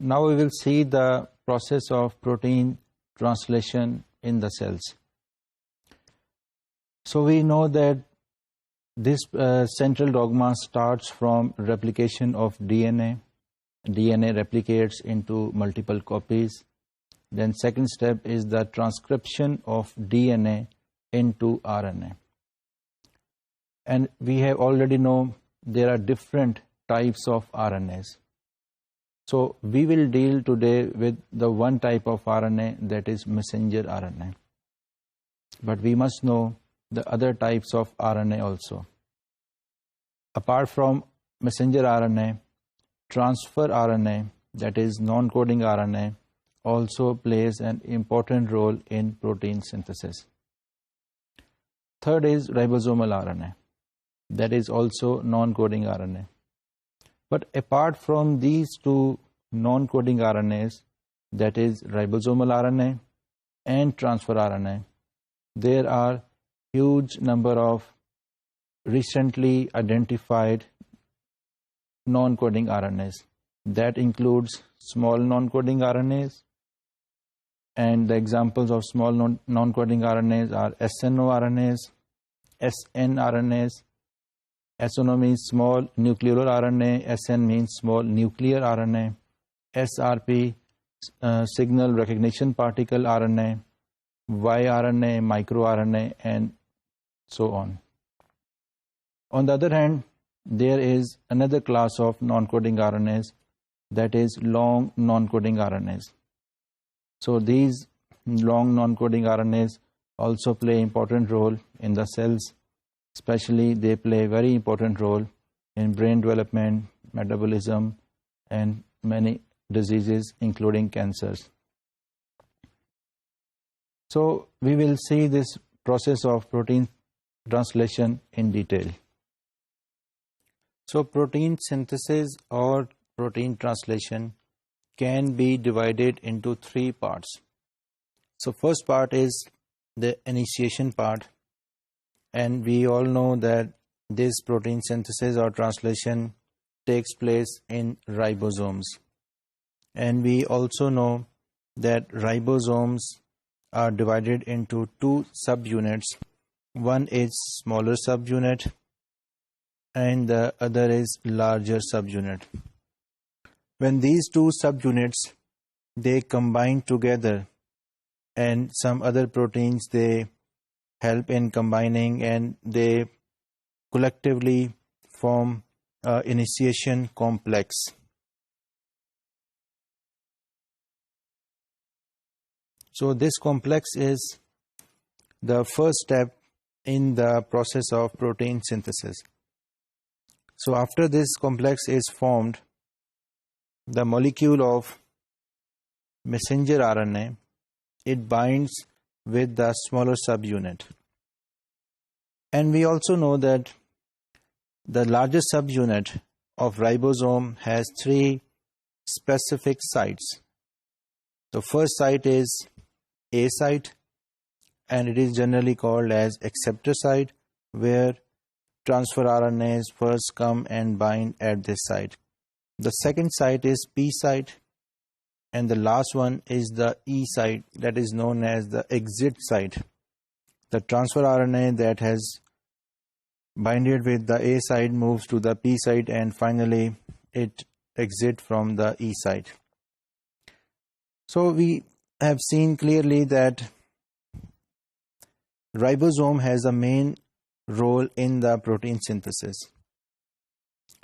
Now we will see the process of protein translation in the cells. So we know that this central dogma starts from replication of DNA. DNA replicates into multiple copies. Then second step is the transcription of DNA into RNA. And we have already know there are different types of RNAs. So we will deal today with the one type of RNA, that is messenger RNA. But we must know the other types of RNA also. Apart from messenger RNA, transfer RNA, that is non-coding RNA, also plays an important role in protein synthesis. Third is ribosomal RNA, that is also non-coding RNA. But apart from these two non-coding RNAs, that is ribosomal RNA and transfer RNA, there are huge number of recently identified non-coding RNAs. That includes small non-coding RNAs, and the examples of small non-coding RNAs are SNO-RNAs, SN-RNAs. SNO means small nuclear RNA, SN means small nuclear RNA, SRP, signal recognition particle RNA, yRNA, microRNA, and so on. On the other hand, there is another class of non-coding RNAs, that is long non-coding RNAs. So these long non-coding RNAs also play an important role in the cells. Especially they play a very important role in brain development, metabolism, and many diseases including cancers. So we will see this process of protein translation in detail. So protein synthesis or protein translation can be divided into three parts. So first part is the initiation part, and we all know that this protein synthesis or translation takes place in ribosomes. And we also know that ribosomes are divided into two subunits. One is smaller subunit and the other is larger subunit. When these two subunits, they combine together, and some other proteins, they help in combining, and they collectively form an initiation complex. So this complex is the first step in the process of protein synthesis. So after this complex is formed, the molecule of messenger RNA, it binds with the smaller subunit. And we also know that the largest subunit of ribosome has three specific sites. The first site is A site, and it is generally called as acceptor site, where transfer RNAs first come and bind at this site. The second site is P site, and the last one is the E site, that is known as the exit site. The transfer RNA that has binded with the A site moves to the P site, and finally it exits from the E site. So we have seen clearly that ribosome has a main role in the protein synthesis.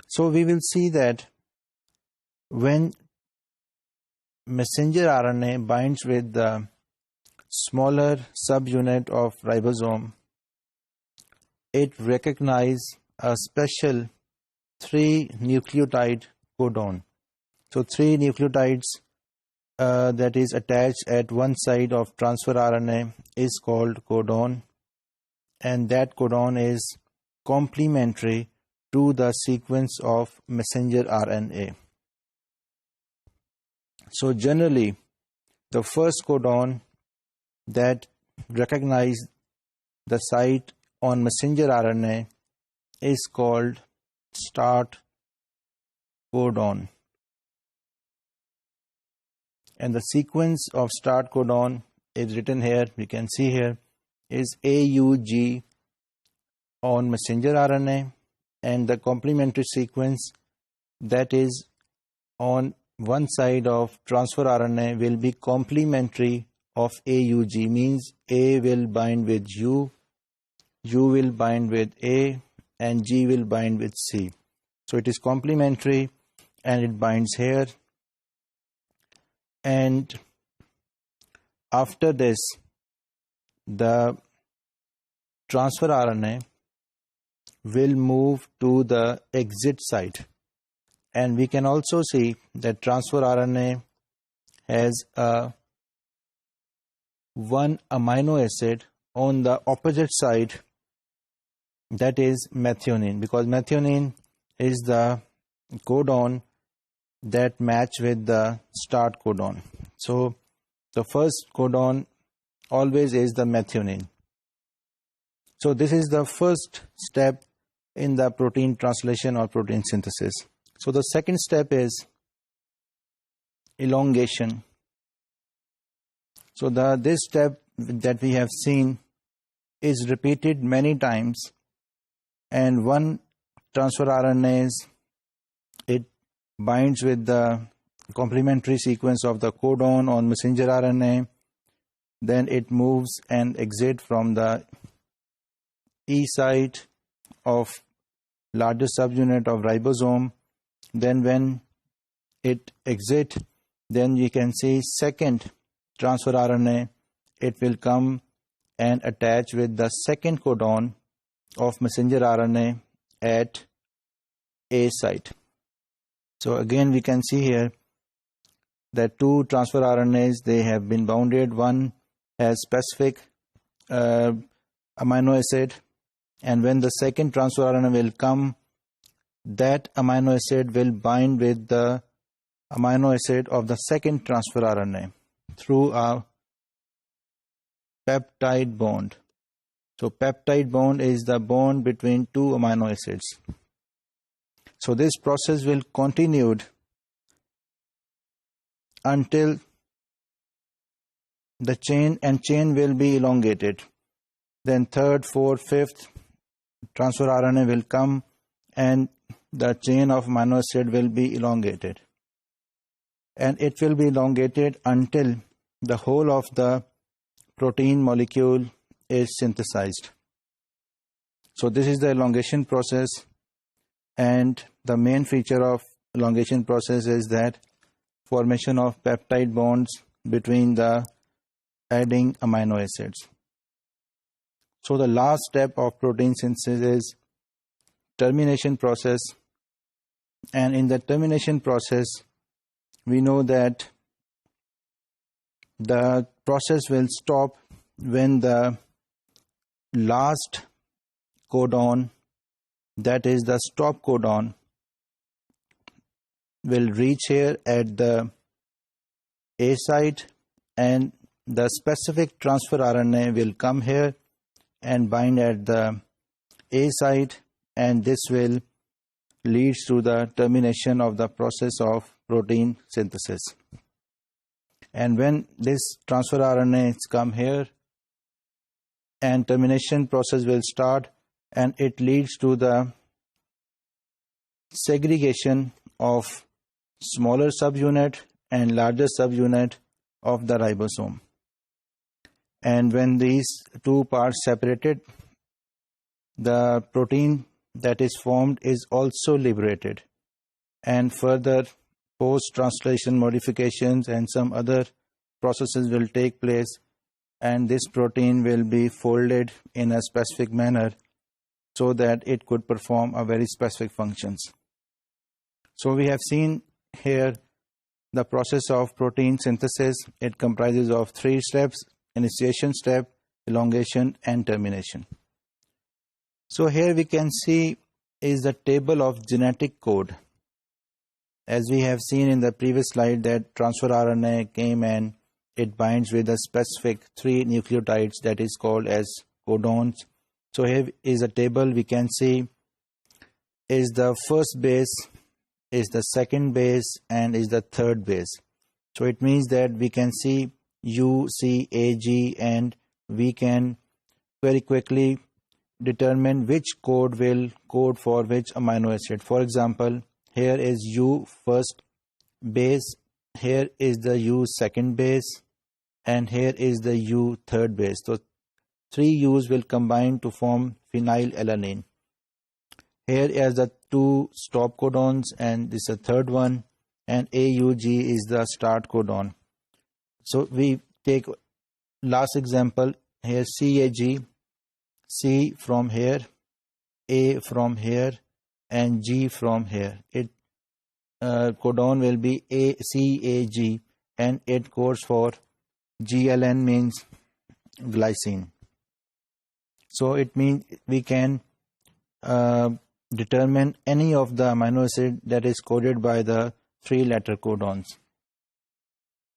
So we will see that when messenger RNA binds with the smaller subunit of ribosome, it recognizes a special 3 nucleotide codon. So 3 nucleotides that is attached at one side of transfer RNA is called codon, and that codon is complementary to the sequence of messenger RNA. So generally, the first codon that recognizes the site on messenger RNA is called start codon. and the sequence of start codon is written here. We can see here is AUG on messenger RNA, and the complementary sequence that is on one side of transfer RNA will be complementary of AUG, means A will bind with U, U will bind with A, and G will bind with C. So it is complementary and it binds here. And after this, the transfer RNA will move to the exit site. And we can also see that transfer RNA has one amino acid on the opposite side, that is methionine, because methionine is the codon that match with the start codon. So the first codon always is the methionine. So this is the first step in the protein translation or protein synthesis. So the second step is elongation. So this step that we have seen is repeated many times, and one transfer RNase, it binds with the complementary sequence of the codon on messenger RNA, then it moves and exits from the E site of larger subunit of ribosome. Then when it exits, then you can see second transfer RNA, it will come and attach with the second codon of messenger RNA at A site. So again we can see here that two transfer RNAs, they have been bounded. One has specific amino acid, and when the second transfer RNA will come, that amino acid will bind with the amino acid of the second transfer RNA through a peptide bond. So peptide bond is the bond between two amino acids. So this process will continue until the chain will be elongated. Then third, fourth, fifth transfer RNA will come and the chain of amino acid will be elongated. And it will be elongated until the whole of the protein molecule is synthesized. So this is the elongation process, and the main feature of elongation process is that formation of peptide bonds between the adding amino acids. So the last step of protein synthesis is termination process, and in the termination process we know that the process will stop when the last codon, that is the stop codon, will reach here at the A site, and the specific transfer RNA will come here and bind at the A site, and this will lead to the termination of the process of protein synthesis. And when this transfer RNAs come here, and termination process will start, and it leads to the segregation of smaller subunit and larger subunit of the ribosome. And when these two parts separated, the protein that is formed is also liberated, and further post-translation modifications and some other processes will take place, and this protein will be folded in a specific manner so that it could perform a very specific functions. So we have seen here the process of protein synthesis. It comprises of three steps: initiation step, elongation, and termination. So here we can see is the table of genetic code. As we have seen in the previous slide, that transfer RNA came and it binds with a specific three nucleotides that is called as codons. So here is a table. We can see is the first base, is the second base, and is the third base. So it means that we can see U, C, A, G, and we can very quickly determine which code will code for which amino acid. For example, here is U first base, here is the U second base, and here is the U third base. So 3 U's will combine to form phenylalanine. Here is the 2 stop codons, and this is the third one, and AUG is the start codon. So we take last example here, CAG, C from here, A from here, and G from here. It codon will be CAG, and it codes for GLN, means glycine. So it means we can determine any of the amino acid that is coded by the 3-letter codons.